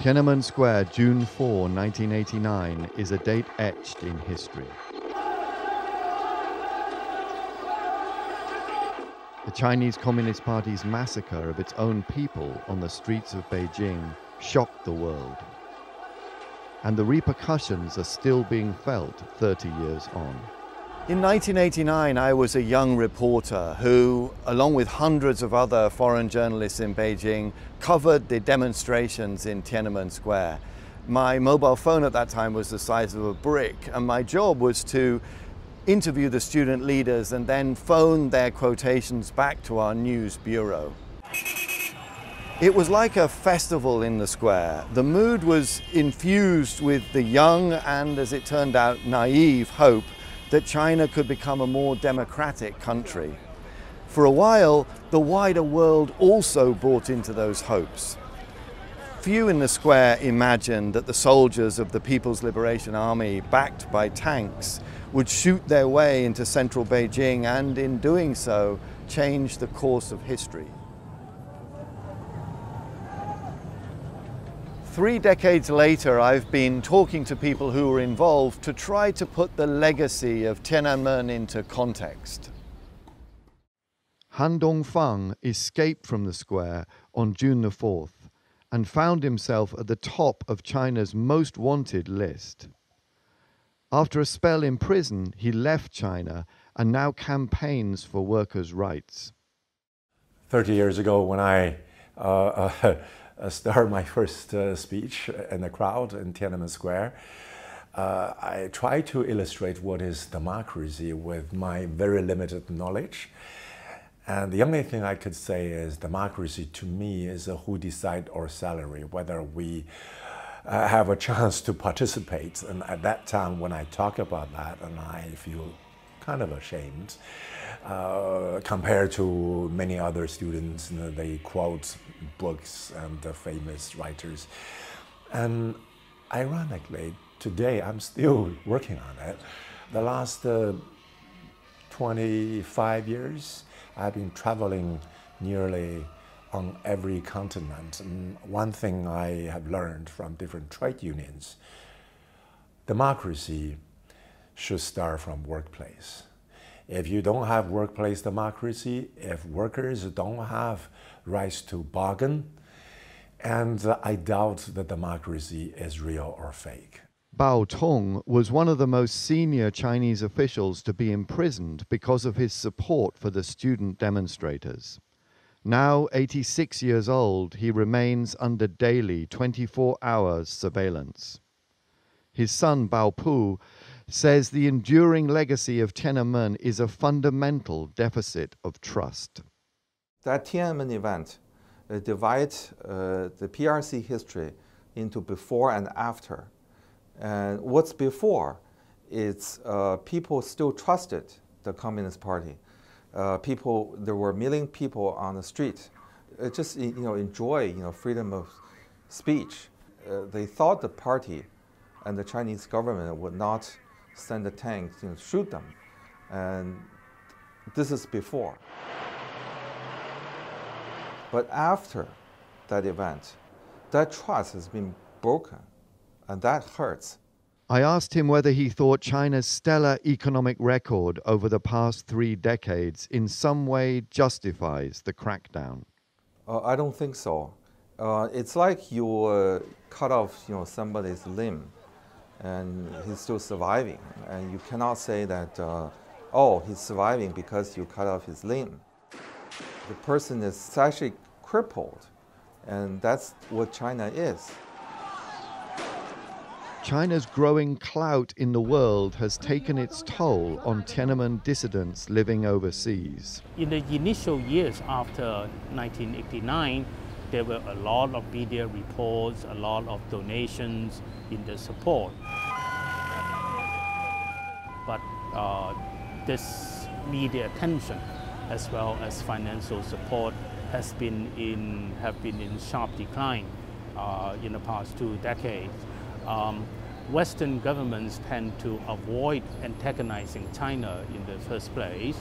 Tiananmen Square, June 4, 1989, is a date etched in history. The Chinese Communist Party's massacre of its own people on the streets of Beijing shocked the world. And the repercussions are still being felt 30 years on. In 1989, I was a young reporter who, along with hundreds of other foreign journalists in Beijing, covered the demonstrations in Tiananmen Square. My mobile phone at that time was the size of a brick, and my job was to interview the student leaders and then phone their quotations back to our news bureau. It was like a festival in the square. The mood was infused with the young and, as it turned out, naive hope that China could become a more democratic country. For a while, the wider world also bought into those hopes. Few in the square imagined that the soldiers of the People's Liberation Army, backed by tanks, would shoot their way into central Beijing and, in doing so, change the course of history. 3 decades later, I've been talking to people who were involved to try to put the legacy of Tiananmen into context. Han Dongfang escaped from the square on June the 4th and found himself at the top of China's most wanted list. After a spell in prison, he left China and now campaigns for workers' rights. 30 years ago, when I started my first speech in the crowd in Tiananmen Square, I tried to illustrate what is democracy with my very limited knowledge. And the only thing I could say is democracy to me is who decide our salary, whether we have a chance to participate. And at that time, when I talk about that, and I feel kind of ashamed compared to many other students, they quote books and famous writers. And ironically, today I'm still working on it. The last 25 years, I've been traveling nearly on every continent. And one thing I have learned from different trade unions, democracy should start from workplace. If you don't have workplace democracy, if workers don't have rights to bargain, and I doubt that democracy is real or fake. Bao Tong was one of the most senior Chinese officials to be imprisoned because of his support for the student demonstrators. Now 86 years old, he remains under daily 24-hour surveillance. His son Bao Pu says the enduring legacy of Tiananmen is a fundamental deficit of trust. That Tiananmen event divides the PRC history into before and after. And what's before is people still trusted the Communist Party. There were million people on the street, just enjoy freedom of speech. They thought the party and the Chinese government would not send a tank to shoot them, and this is before. But after that event, that trust has been broken, and that hurts. I asked him whether he thought China's stellar economic record over the past 3 decades in some way justifies the crackdown. I don't think so. It's like you cut off somebody's limb and he's still surviving. And you cannot say that, oh, he's surviving because you cut off his limb. The person is actually crippled, and that's what China is. China's growing clout in the world has taken its toll on Tiananmen dissidents living overseas. In the initial years after 1989, there were a lot of media reports, a lot of donations in the support. But this media attention, as well as financial support, have been in sharp decline in the past 2 decades. Western governments tend to avoid antagonizing China in the first place,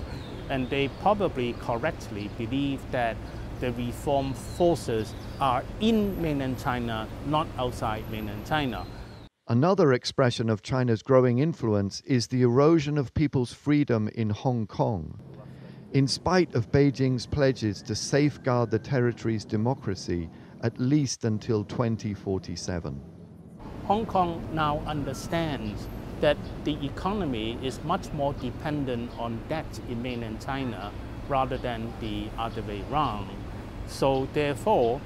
and they probably correctly believe that the reform forces are in mainland China, not outside mainland China. Another expression of China's growing influence is the erosion of people's freedom in Hong Kong. In spite of Beijing's pledges to safeguard the territory's democracy at least until 2047. Hong Kong now understands that the economy is much more dependent on debt in mainland China rather than the other way around. So therefore,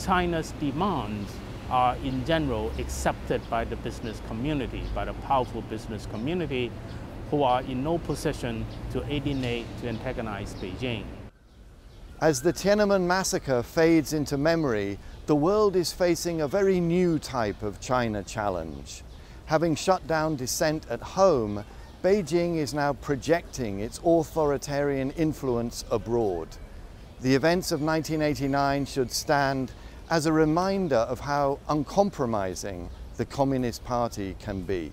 China's demands are in general accepted by the business community, by the powerful business community, who are in no position to alienate, to antagonize Beijing. As the Tiananmen massacre fades into memory, the world is facing a very new type of China challenge. Having shut down dissent at home, Beijing is now projecting its authoritarian influence abroad. The events of 1989 should stand as a reminder of how uncompromising the Communist Party can be.